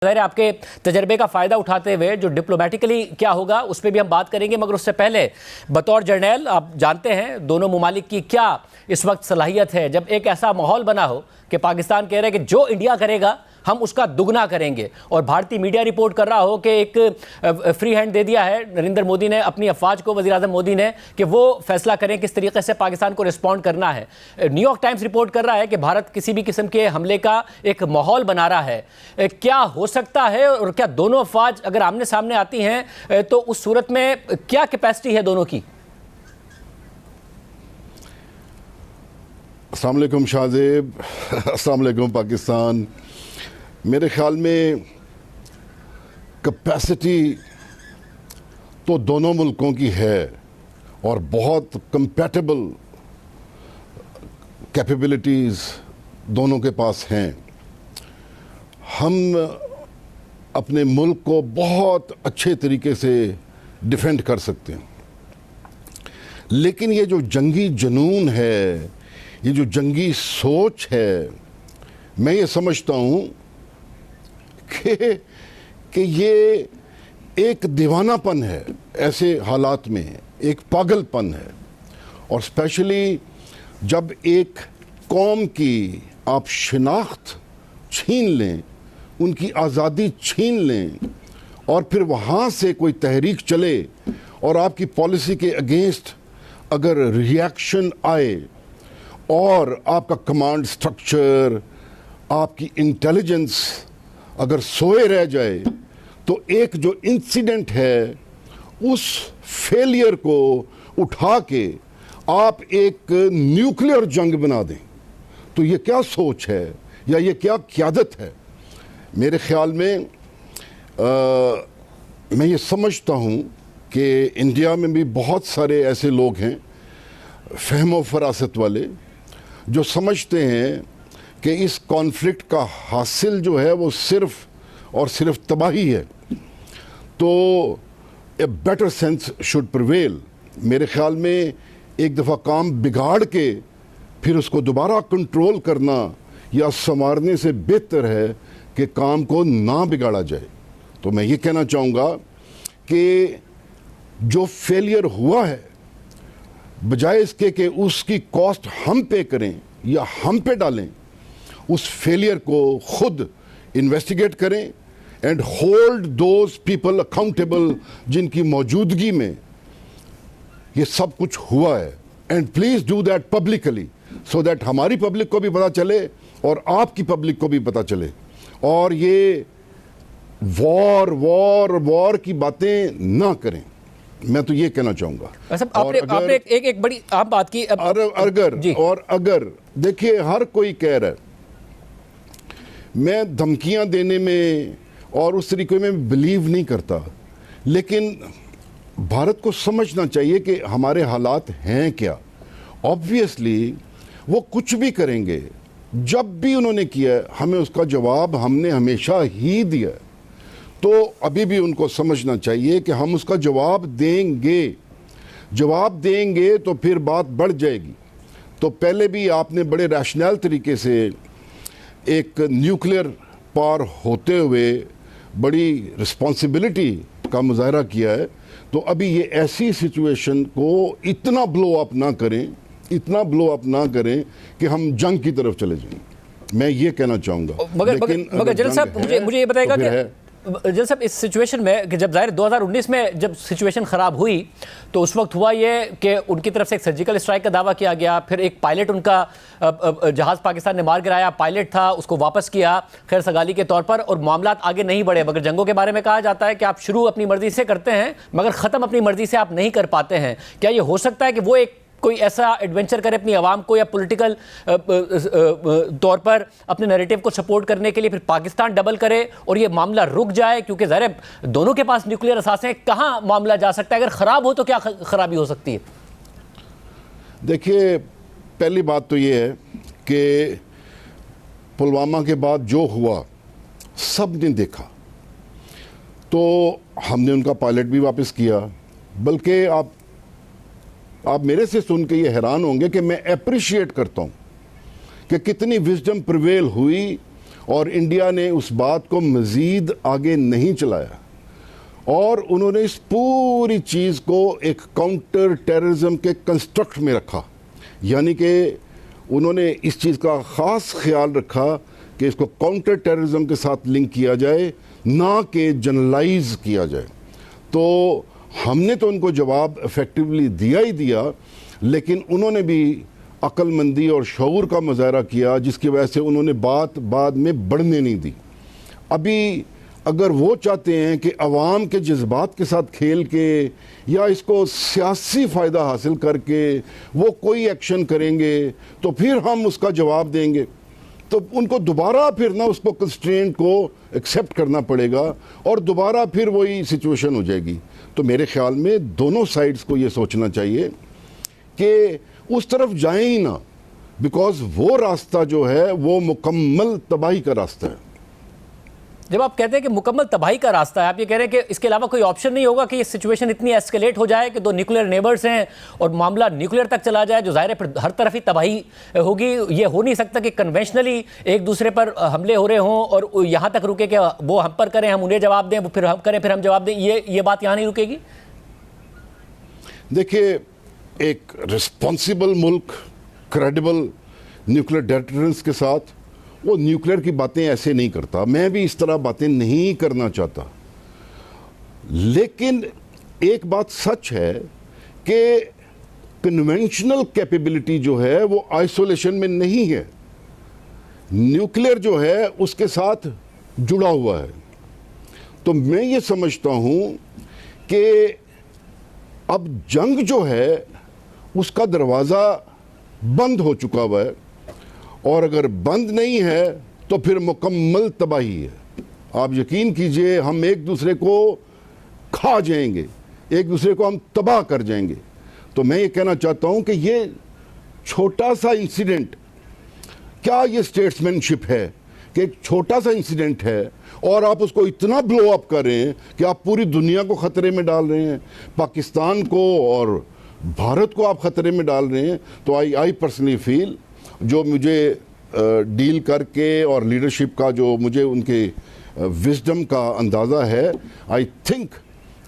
ज़ाहिर है आपके तजर्बे का फ़ायदा उठाते हुए जो डिप्लोमेटिकली क्या होगा उस पर भी हम बात करेंगे, मगर उससे पहले बतौर जर्नैल आप जानते हैं दोनों ममालिक की क्या इस वक्त सलाहियत है जब एक ऐसा माहौल बना हो कि पाकिस्तान कह रहे हैं कि जो इंडिया करेगा हम उसका दुगना करेंगे, और भारतीय मीडिया रिपोर्ट कर रहा हो कि एक फ्री हैंड दे दिया है नरेंद्र मोदी ने अपनी अफवाज को, वज़ीर आज़म मोदी ने, कि वो फैसला करें किस तरीके से पाकिस्तान को रिस्पॉन्ड करना है। न्यूयॉर्क टाइम्स रिपोर्ट कर रहा है कि भारत किसी भी किस्म के हमले का एक माहौल बना रहा है। क्या हो सकता है और क्या दोनों अफवाज अगर आमने सामने आती हैं तो उस सूरत में क्या कैपेसिटी है दोनों की? अस्सलाम वालेकुम शाहजेब, अस्सलाम वालेकुम पाकिस्तान। मेरे ख्याल में कैपेसिटी तो दोनों मुल्कों की है और बहुत कंपैटिबल कैपेबिलिटीज़ दोनों के पास हैं। हम अपने मुल्क को बहुत अच्छे तरीके से डिफेंड कर सकते हैं, लेकिन ये जो जंगी जुनून है, ये जो जंगी सोच है, मैं ये समझता हूँ कि ये एक दीवानापन है, ऐसे हालात में एक पागलपन है। और स्पेशली जब एक कौम की आप शिनाख्त छीन लें, उनकी आज़ादी छीन लें, और फिर वहाँ से कोई तहरीक चले और आपकी पॉलिसी के अगेंस्ट अगर रिएक्शन आए और आपका कमांड स्ट्रक्चर, आपकी इंटेलिजेंस अगर सोए रह जाए, तो एक जो इंसिडेंट है उस फेलियर को उठा के आप एक न्यूक्लियर जंग बना दें, तो ये क्या सोच है या ये क्या क़यादत है? मेरे ख्याल में मैं ये समझता हूँ कि इंडिया में भी बहुत सारे ऐसे लोग हैं फ़हम फरासत वाले जो समझते हैं कि इस कॉन्फ्लिक्ट का हासिल जो है वो सिर्फ और सिर्फ तबाही है, तो a better sense should prevail. मेरे ख्याल में एक दफ़ा काम बिगाड़ के फिर उसको दोबारा कंट्रोल करना या संवारने से बेहतर है कि काम को ना बिगाड़ा जाए। तो मैं ये कहना चाहूँगा कि जो फेलियर हुआ है, बजाय इसके कि उसकी कॉस्ट हम पे करें या हम पे डालें, उस फेलियर को खुद इन्वेस्टिगेट करें and hold those people accountable जिनकी मौजूदगी में ये सब कुछ हुआ है। And please do that publicly, so that हमारी पब्लिक को भी पता चले और आपकी पब्लिक को भी पता चले, और ये वॉर वॉर वॉर की बातें ना करें। मैं तो ये कहना चाहूँगा। आपने एक बड़ी आप बात की। अगर देखिए, हर कोई कह रहा है, मैं धमकियां देने में और उस तरीके में बिलीव नहीं करता, लेकिन भारत को समझना चाहिए कि हमारे हालात हैं क्या। ऑब्वियसली वो कुछ भी करेंगे, जब भी उन्होंने किया हमें उसका जवाब हमने हमेशा ही दिया, तो अभी भी उनको समझना चाहिए कि हम उसका जवाब देंगे तो फिर बात बढ़ जाएगी। तो पहले भी आपने बड़े रैशनल तरीके से एक न्यूक्लियर पावर होते हुए बड़ी रिस्पॉन्सिबिलिटी का मुजाहरा किया है, तो अभी ये ऐसी सिचुएशन को इतना ब्लो अप ना करें कि हम जंग की तरफ चले जाएं। मैं ये कहना चाहूँगा। मगर जनरल साहब, मुझे ये बताएगा कि जनरल साहब इस सिचुएशन में कि जब ज़ाहिर 2019 में जब सिचुएशन ख़राब हुई तो उस वक्त हुआ ये कि उनकी तरफ से एक सर्जिकल स्ट्राइक का दावा किया गया, फिर एक पायलट उनका जहाज़ पाकिस्तान ने मार गिराया, पायलट था उसको वापस किया खैर सगाली के तौर पर, और मामला आगे नहीं बढ़े। मगर जंगों के बारे में कहा जाता है कि आप शुरू अपनी मर्ज़ी से करते हैं मगर ख़त्म अपनी मर्ज़ी से आप नहीं कर पाते हैं। क्या ये हो सकता है कि वो एक कोई ऐसा एडवेंचर करे अपनी आवाम को या पॉलिटिकल तौर पर अपने नैरेटिव को सपोर्ट करने के लिए, फिर पाकिस्तान डबल करे और ये मामला रुक जाए? क्योंकि ज़ाहिर दोनों के पास न्यूक्लियर असासे, कहाँ मामला जा सकता है? अगर ख़राब हो तो क्या खराबी हो सकती है? देखिए, पहली बात तो ये है कि पुलवामा के बाद जो हुआ सब ने देखा, तो हमने उनका पायलट भी वापस किया। बल्कि आप मेरे से सुन के ये हैरान होंगे कि मैं अप्रिशिएट करता हूँ कि कितनी विजडम प्रिवेल हुई और इंडिया ने उस बात को मज़ीद आगे नहीं चलाया और उन्होंने इस पूरी चीज़ को एक काउंटर टेररिज्म के कंस्ट्रक्ट में रखा, यानी कि उन्होंने इस चीज़ का ख़ास ख्याल रखा कि इसको काउंटर टेररिज्म के साथ लिंक किया जाए, ना कि जनरलाइज किया जाए। तो हमने तो उनको जवाब इफ़ेक्टिवली दिया ही दिया, लेकिन उन्होंने भी अक्लमंदी और शऊर का मुजाहरा किया, जिसकी वजह से उन्होंने बात बाद में बढ़ने नहीं दी। अभी अगर वो चाहते हैं कि अवाम के जज्बात के साथ खेल के या इसको सियासी फ़ायदा हासिल करके वो कोई एक्शन करेंगे तो फिर हम उसका जवाब देंगे, तो उनको दोबारा फिर ना उसको कंस्ट्रेंट को एक्सेप्ट करना पड़ेगा और दोबारा फिर वही सिचुएशन हो जाएगी। तो मेरे ख्याल में दोनों साइड्स को ये सोचना चाहिए कि उस तरफ जाएं ही ना, बिकॉज वो रास्ता जो है वो मुकम्मल तबाही का रास्ता है। जब आप कहते हैं कि मुकम्मल तबाही का रास्ता है, आप ये कह रहे हैं कि इसके अलावा कोई ऑप्शन नहीं होगा कि ये सिचुएशन इतनी एस्केलेट हो जाए कि दो न्यूक्लियर नेबर्स हैं और मामला न्यूक्लियर तक चला जाए, जो जाहिर है फिर हर तरफ ही तबाही होगी। ये हो नहीं सकता कि कन्वेंशनली एक दूसरे पर हमले हो रहे हों और यहाँ तक रुके कि वो हम पर करें, हम उन्हें जवाब दें, वो फिर हम करें, फिर हम जवाब दें। ये बात यहाँ नहीं रुकेगी। देखिए, एक रिस्पॉन्सिबल मुल्क क्रेडिबल न्यूक्लियर डेटरेंस के साथ वो न्यूक्लियर की बातें ऐसे नहीं करता। मैं भी इस तरह बातें नहीं करना चाहता, लेकिन एक बात सच है कि कन्वेंशनल कैपेबिलिटी जो है वो आइसोलेशन में नहीं है, न्यूक्लियर जो है उसके साथ जुड़ा हुआ है। तो मैं ये समझता हूँ कि अब जंग जो है उसका दरवाज़ा बंद हो चुका हुआ है, और अगर बंद नहीं है तो फिर मुकम्मल तबाही है। आप यकीन कीजिए, हम एक दूसरे को खा जाएंगे, एक दूसरे को हम तबाह कर जाएंगे। तो मैं ये कहना चाहता हूँ कि ये छोटा सा इंसिडेंट, क्या ये स्टेट्समैनशिप है कि एक छोटा सा इंसिडेंट है और आप उसको इतना ब्लो अप कर रहे हैं कि आप पूरी दुनिया को ख़तरे में डाल रहे हैं, पाकिस्तान को और भारत को आप ख़तरे में डाल रहे हैं। तो आई पर्सनली फील, जो मुझे डील करके और लीडरशिप का जो मुझे उनके विजडम का अंदाज़ा है, आई थिंक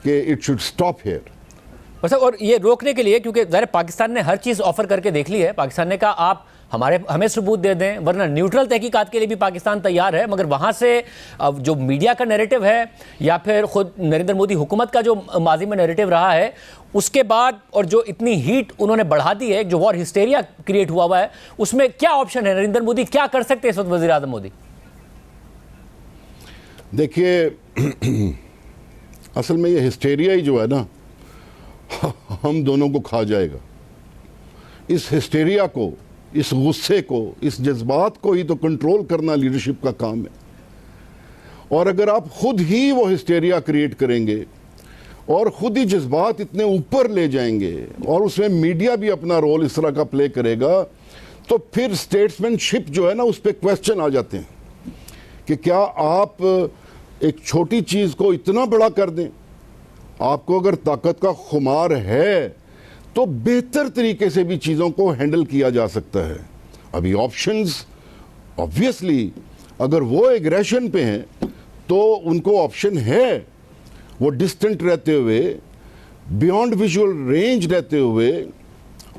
कि इट शुड स्टॉप हियर। और ये रोकने के लिए, क्योंकि ज़ाहिर पाकिस्तान ने हर चीज़ ऑफर करके देख ली है, पाकिस्तान ने कहा आप हमें सबूत दे दें, वरना न्यूट्रल तहकीकात के लिए भी पाकिस्तान तैयार है। मगर वहाँ से जो मीडिया का नैरेटिव है या फिर ख़ुद नरेंद्र मोदी हुकूमत का जो माजी में नैरेटिव रहा है, उसके बाद और जो इतनी हीट उन्होंने बढ़ा दी है, जो वॉर हिस्टेरिया क्रिएट हुआ है, उसमें क्या ऑप्शन है? नरेंद्र मोदी क्या कर सकते हैं इस वक्त, वज़ीर आज़म मोदी? देखिए, असल में ये हिस्टेरिया ही जो है ना, हम दोनों को खा जाएगा। इस हिस्टेरिया को, इस गुस्से को, इस जज्बात को ही तो कंट्रोल करना लीडरशिप का काम है। और अगर आप खुद ही वो हिस्टेरिया क्रिएट करेंगे और ख़ुद ही जज्बात इतने ऊपर ले जाएंगे और उसमें मीडिया भी अपना रोल इस तरह का प्ले करेगा, तो फिर स्टेट्समैनशिप जो है ना, उस पर क्वेश्चन आ जाते हैं कि क्या आप एक छोटी चीज़ को इतना बड़ा कर दें। आपको अगर ताकत का खुमार है तो बेहतर तरीके से भी चीज़ों को हैंडल किया जा सकता है। अभी ऑप्शंस ऑब्वियसली, अगर वो एग्रेशन पे हैं तो उनको ऑप्शन है, वो डिस्टेंट रहते हुए, बियॉन्ड विजुअल रेंज रहते हुए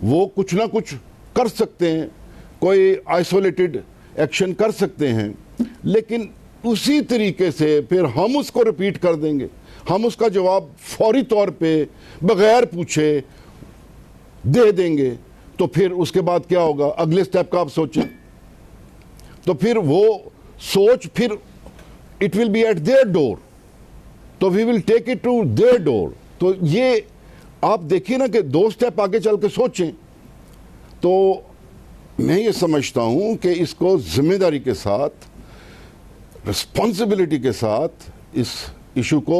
वो कुछ ना कुछ कर सकते हैं, कोई आइसोलेटेड एक्शन कर सकते हैं। लेकिन उसी तरीके से फिर हम उसको रिपीट कर देंगे, हम उसका जवाब फौरी तौर पे बगैर पूछे दे देंगे, तो फिर उसके बाद क्या होगा? अगले स्टेप का आप सोचें। तो फिर वो सोच, फिर it will be at their door, तो we will take it to their door. तो ये आप देखिए ना कि दो स्टेप आगे चल के सोचें। तो मैं ये समझता हूं कि इसको जिम्मेदारी के साथ, रिस्पॉन्सिबिलिटी के साथ इस इशू को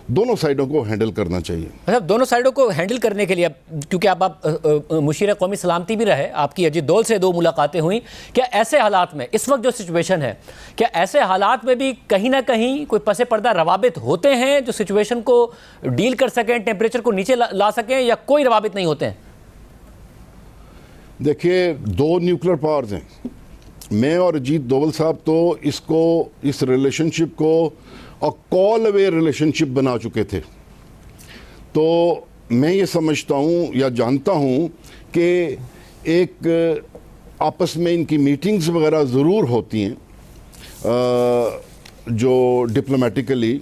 दोनों साइडों को हैंडल करना चाहिए। मतलब दोनों साइडों को हैंडल करने के लिए, क्योंकि आप मुशीर कौमी सलामती भी रहे, आपकी अजीत डोल से 2 मुलाकातें हुई, क्या ऐसे हालात में, इस वक्त जो सिचुएशन है, क्या ऐसे हालात में भी कहीं ना कहीं कोई पसे पर्दा रवाबित होते हैं जो सिचुएशन को डील कर सकें, टेम्परेचर को नीचे ला सकें, या कोई रवाबित नहीं होते हैं? देखिए, 2 न्यूक्लियर पावर्स हैं मैं और अजीत डोवल साहब तो इस रिलेशनशिप को अ कॉल अवे रिलेशनशिप बना चुके थे। तो मैं ये समझता हूँ या जानता हूँ कि एक आपस में इनकी मीटिंग्स वगैरह ज़रूर होती हैं जो डिप्लोमेटिकली,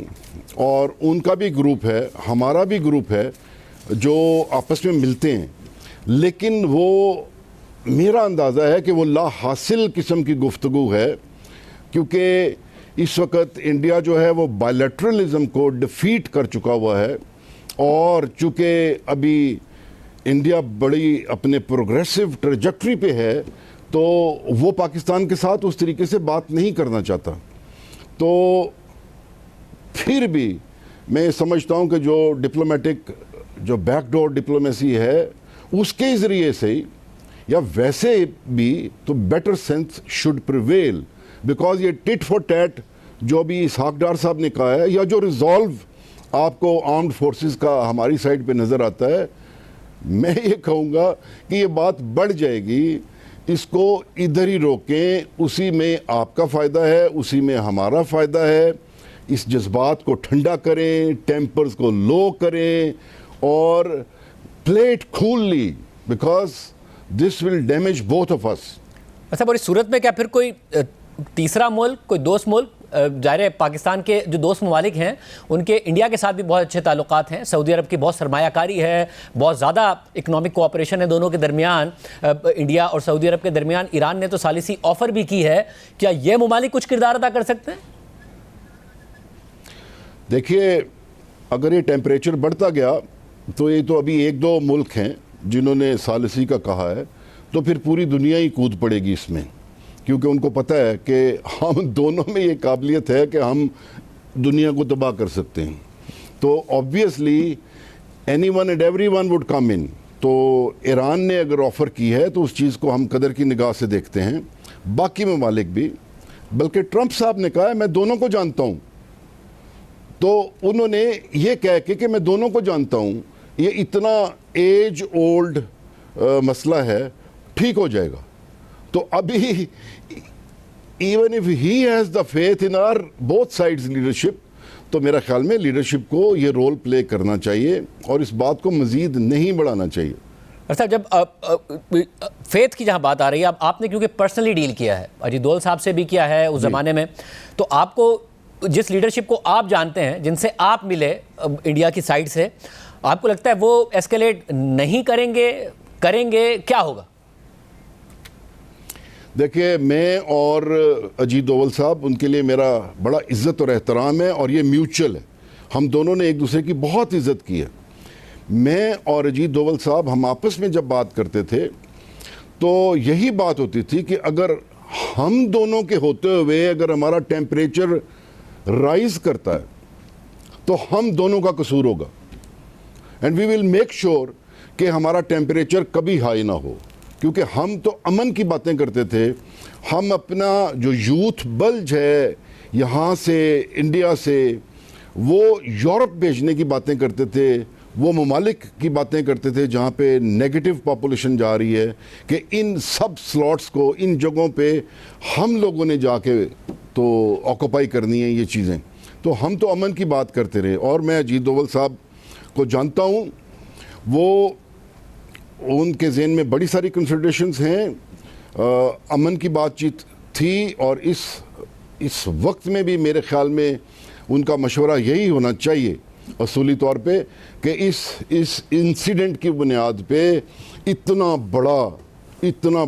और उनका भी ग्रुप है, हमारा भी ग्रुप है जो आपस में मिलते हैं। लेकिन वो मेरा अंदाज़ा है कि वो ला हासिल किस्म की गुफ्तगू है, क्योंकि इस वक्त इंडिया जो है वो बायलैटरलिज्म को डिफीट कर चुका हुआ है, और चूँकि अभी इंडिया बड़ी अपने प्रोग्रेसिव ट्रेजेक्टरी पे है तो वो पाकिस्तान के साथ उस तरीके से बात नहीं करना चाहता। तो फिर भी मैं समझता हूँ कि जो डिप्लोमेटिक जो बैकडोर डिप्लोमेसी है उसके ज़रिए से या वैसे भी तो better sense should prevail, because ये टिट फॉर टैट जो भी इसहाक डार साहब ने कहा है, या जो रिजॉल्व आपको आर्म्ड फोर्सेस का हमारी साइड पे नज़र आता है, मैं ये कहूँगा कि ये बात बढ़ जाएगी। इसको इधर ही रोकें, उसी में आपका फ़ायदा है, उसी में हमारा फ़ायदा है। इस जज्बात को ठंडा करें, टेम्पर्स को लो करें और play it coolly, because this will damage both of अस। अच्छा, और इस सूरत में क्या फिर कोई तीसरा मुल्क, कोई दोस्त मुल्क, जाहिर है पाकिस्तान के जो दोस्त ममालिक हैं उनके इंडिया के साथ भी बहुत अच्छे ताल्लुकात हैं, सऊदी अरब की बहुत सरमायाकारी है, बहुत ज़्यादा इकोनॉमिक कोऑपरेशन है दोनों के दरमियान, इंडिया और सऊदी अरब के दरमियान। ईरान ने तो सालिसी ऑफ़र भी की है, क्या ये ममालिक कुछ किरदार अदा कर सकते हैं? देखिए, अगर ये टेम्परेचर बढ़ता गया तो ये तो अभी एक दो मुल्क हैं जिन्होंने सालिसी का कहा है, तो फिर पूरी दुनिया ही कूद पड़ेगी इसमें, क्योंकि उनको पता है कि हम दोनों में ये काबिलियत है कि हम दुनिया को तबाह कर सकते हैं। तो obviously anyone and everyone would come in. तो ईरान ने अगर ऑफ़र की है तो उस चीज़ को हम कदर की निगाह से देखते हैं, बाकी ममालिक भी। बल्कि ट्रंप साहब ने कहा है मैं दोनों को जानता हूँ, तो उन्होंने ये कह के कि मैं दोनों को जानता हूँ, ये इतना एज ओल्ड मसला है, ठीक हो जाएगा। तो अभी even if he has the faith in our both sides leadership, तो मेरा ख्याल में लीडरशिप को ये रोल प्ले करना चाहिए और इस बात को मज़ीद नहीं बढ़ाना चाहिए। अच्छा, जब फेथ की जहाँ बात आ रही है, अब आपने क्योंकि पर्सनली डील किया है, अजीत डोवल साहब से भी किया है उस ज़माने में, तो आपको जिस लीडरशिप को आप जानते हैं, जिनसे आप मिले इंडिया की साइड से, आपको लगता है वो एस्केलेट नहीं करेंगे, क्या होगा? देखिए, मैं और अजीत डोवल साहब, उनके लिए मेरा बड़ा इज़्ज़त और एहतराम है और ये म्यूचुअल है। हम दोनों ने एक दूसरे की बहुत इज़्ज़त की है। मैं और अजीत डोवल साहब हम आपस में जब बात करते थे तो यही बात होती थी कि अगर हम दोनों के होते हुए अगर हमारा टेम्परेचर राइज करता है तो हम दोनों का कसूर होगा, and we will make sure कि हमारा टेम्परेचर कभी हाई ना हो, क्योंकि हम तो अमन की बातें करते थे। हम अपना जो यूथ बल्ज है यहाँ से, इंडिया से, वो यूरोप भेजने की बातें करते थे, वो ममालिक की बातें करते थे जहाँ पे नेगेटिव पॉपुलेशन जा रही है, कि इन सब स्लॉट्स को इन जगहों पे हम लोगों ने जाके तो ऑक्यूपाई करनी है ये चीज़ें। तो हम तो अमन की बात करते रहे, और मैं अजीत डोवल साहब को जानता हूँ, वो उनके ज़हन में बड़ी सारी कंसिडरेशंस हैं, अमन की बातचीत थी, और इस वक्त में भी मेरे ख़्याल में उनका मशवरा यही होना चाहिए असूली तौर पे कि इस इंसिडेंट की बुनियाद पे इतना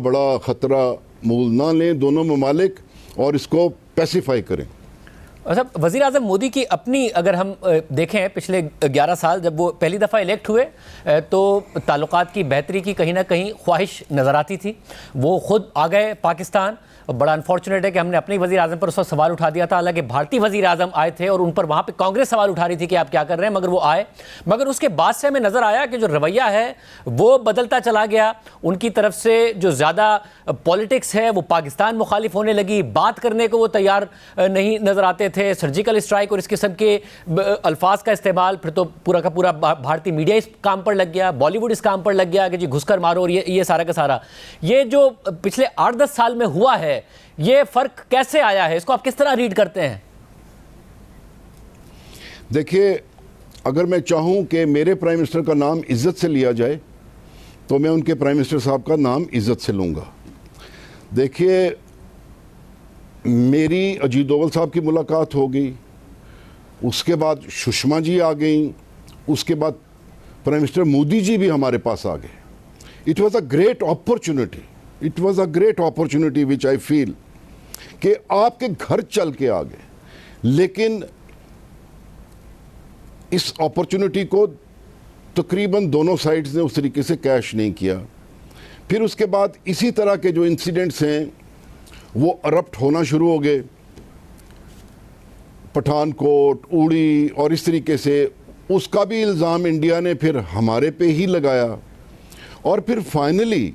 बड़ा ख़तरा मूल ना लें दोनों ममालिक और इसको पैसिफाई करें। अच्छा, वज़ीर आज़म मोदी की अपनी अगर हम देखें पिछले 11 साल जब वो पहली दफ़ा इलेक्ट हुए तो ताल्लुकात की बेहतरी की कहीं ना कहीं ख्वाहिश नज़र आती थी। वो ख़ुद आ गए पाकिस्तान, बड़ा अनफॉर्चुनेट है कि हमने अपने वज़ीर आज़म पर उस वक्त सवाल उठा दिया था, हालांकि भारतीय वज़ीर आज़म आए थे और उन पर वहाँ पे कांग्रेस सवाल उठा रही थी कि आप क्या कर रहे हैं, मगर वो आए। मगर उसके बाद से हमें नज़र आया कि जो रवैया है वो बदलता चला गया, उनकी तरफ से जो ज़्यादा पॉलिटिक्स है वो पाकिस्तान मुखालिफ होने लगी, बात करने को वो तैयार नहीं नज़र आते थे। सर्जिकल स्ट्राइक और इस किस्म के अल्फाज का इस्तेमाल, फिर तो पूरा का पूरा भारतीय मीडिया इस काम पर लग गया, बॉलीवुड इस काम पर लग गया कि जी घुसकर मारो, और ये सारा का सारा ये जो पिछले 8-10 साल में हुआ है, में ये फर्क कैसे आया है, इसको आप किस तरह रीड करते हैं? देखिए, अगर मैं चाहूं कि मेरे प्राइम मिनिस्टर का नाम इज्जत से लिया जाए तो मैं उनके प्राइम मिनिस्टर साहब का नाम इज्जत से लूंगा। देखिए, मेरी अजीत डोभाल साहब की मुलाकात हो गई, उसके बाद सुषमा जी आ गई, उसके बाद प्राइम मिनिस्टर मोदी जी भी हमारे पास आ गए। It was a great opportunity, it was a great opportunity which I feel कि आपके घर चल के आ गए। लेकिन इस अपॉर्चुनिटी को तकरीबन दोनों साइड्स ने उस तरीके से कैश नहीं किया। फिर उसके बाद इसी तरह के जो इंसिडेंट्स हैं वो अरप्ट होना शुरू हो गए, पठानकोट, उड़ी और इस तरीके से। उसका भी इल्ज़ाम इंडिया ने फिर हमारे पे ही लगाया और फिर फाइनली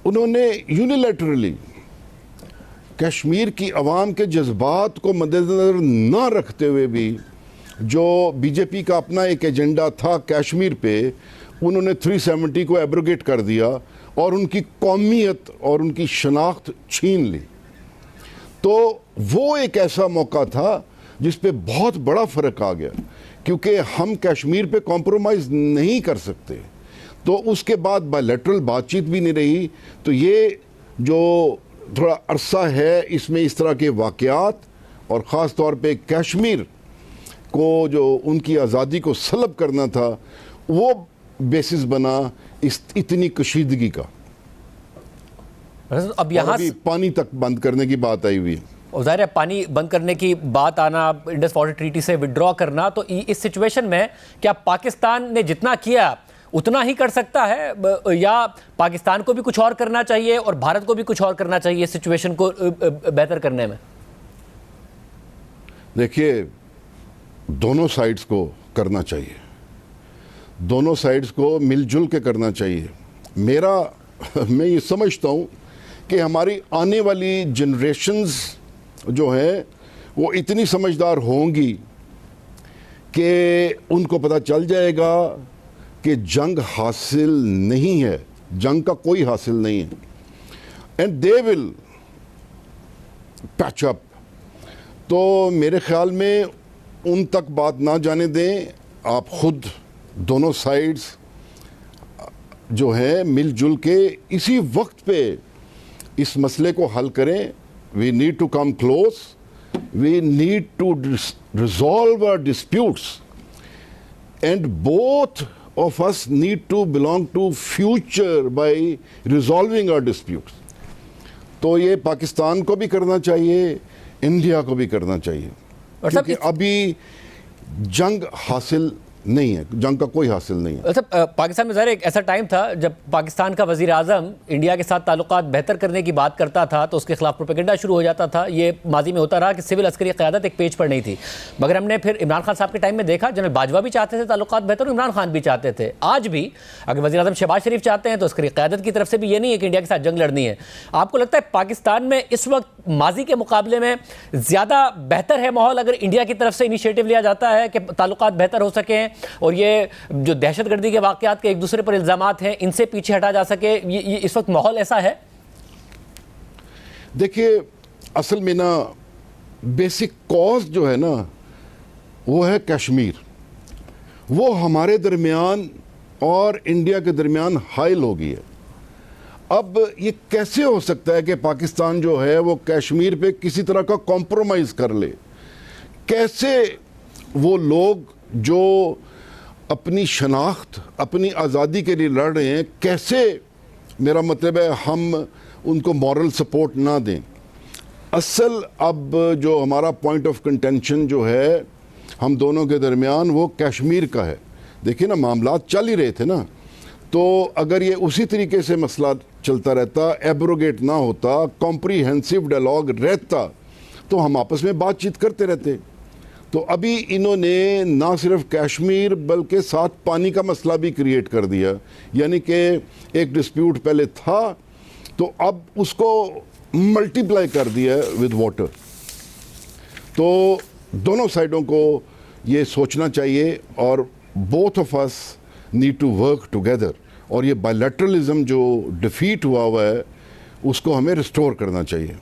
उन्होंने यूनिलैटरली कश्मीर की आवाम के जज्बात को मद्देनज़र ना रखते हुए भी जो बीजेपी का अपना एक एजेंडा था कश्मीर पे, उन्होंने 370 को एब्रोगेट कर दिया और उनकी कौमियत और उनकी शनाख्त छीन ली। तो वो एक ऐसा मौका था जिस पे बहुत बड़ा फ़र्क आ गया, क्योंकि हम कश्मीर पे कॉम्प्रोमाइज़ नहीं कर सकते। तो उसके बाद बायलैटरल बातचीत भी नहीं रही। तो ये जो थोड़ा अरसा है, इसमें इस तरह के वाक़यात और ख़ास तौर पे कश्मीर को जो उनकी आज़ादी को सलब करना था, वो बेसिस बना इस इतनी कशीदगी का। अब यहाँ पानी तक बंद करने की बात आई हुई है, और ज़ाहिर है पानी बंद करने की बात आना, इंडस वाटर ट्रीटी से विड्रॉ करना, तो इस सिचुएशन में क्या पाकिस्तान ने जितना किया उतना ही कर सकता है, या पाकिस्तान को भी कुछ और करना चाहिए और भारत को भी कुछ और करना चाहिए इस सिचुएशन को बेहतर करने में? देखिए, दोनों साइड्स को करना चाहिए, दोनों साइड्स को मिलजुल के करना चाहिए। मैं ये समझता हूँ कि हमारी आने वाली जनरेशन्स जो है वो इतनी समझदार होंगी कि उनको पता चल जाएगा कि जंग हासिल नहीं है, जंग का कोई हासिल नहीं है, and they will patch up. तो मेरे ख्याल में उन तक बात ना जाने दें, आप खुद दोनों साइड्स जो है मिलजुल के इसी वक्त पे इस मसले को हल करें। We need to come close, we need to resolve our disputes, and both of us need to belong to future by resolving our disputes। तो ये पाकिस्तान को भी करना चाहिए, इंडिया को भी करना चाहिए, क्योंकि अभी जंग हासिल नहीं है, जंग का कोई हासिल नहीं है। पाकिस्तान में ज़ाहिर एक ऐसा टाइम था जब पाकिस्तान का वज़ीर आज़म इंडिया के साथ ताल्लुकात बेहतर करने की बात करता था तो उसके खिलाफ प्रोपेगेंडा शुरू हो जाता था। ये माजी में होता रहा कि सिविल अस्करी क़यादत एक पेज पर नहीं थी, मगर हमने फिर इमरान खान साहब के टाइम में देखा जनरल बाजवा भी चाहते थे ताल्लुकात बेहतर, इमरान खान भी चाहते थे। आज भी अगर वज़ीर आज़म शहबाज शरीफ चाहते हैं तो अस्करी क़यादत की तरफ से भी ये नहीं है कि इंडिया के साथ जंग लड़नी है। आपको लगता है पाकिस्तान में इस वक्त माजी के मुकाबले में ज़्यादा बेहतर है माहौल अगर इंडिया की तरफ से इनिशिएटिव लिया जाता है कि ताल्लुकात बेहतर हो सकें और ये जो दहशतगर्दी के वाकयात के एक दूसरे पर इल्जामात हैं इनसे पीछे हटा जा सके? ये इस वक्त माहौल ऐसा है? देखिए, असल में ना बेसिक कॉज जो है ना वो है कश्मीर। वो हमारे दरमियान और इंडिया के दरमियान हाइल हो गई है। अब ये कैसे हो सकता है कि पाकिस्तान जो है वो कश्मीर पे किसी तरह का कॉम्प्रोमाइज़ कर ले? कैसे वो लोग जो अपनी शनाख्त, अपनी आज़ादी के लिए लड़ रहे हैं, कैसे, मेरा मतलब है, हम उनको मॉरल सपोर्ट ना दें? असल अब जो हमारा पॉइंट ऑफ कंटेंशन जो है हम दोनों के दरमियान वो कश्मीर का है। देखिए ना, मामलात चल ही रहे थे ना, तो अगर ये उसी तरीके से मसला चलता रहता, एब्रोगेट ना होता, कॉम्प्रीहेंसिव डायलॉग रहता, तो हम आपस में बातचीत करते रहते। तो अभी इन्होंने ना सिर्फ कश्मीर बल्कि साथ पानी का मसला भी क्रिएट कर दिया, यानी कि एक डिस्प्यूट पहले था तो अब उसको मल्टीप्लाई कर दिया विद वाटर। तो दोनों साइडों को ये सोचना चाहिए और both of us need to work together. और ये बायलैटरलिज्म जो डिफीट हुआ है उसको हमें रिस्टोर करना चाहिए।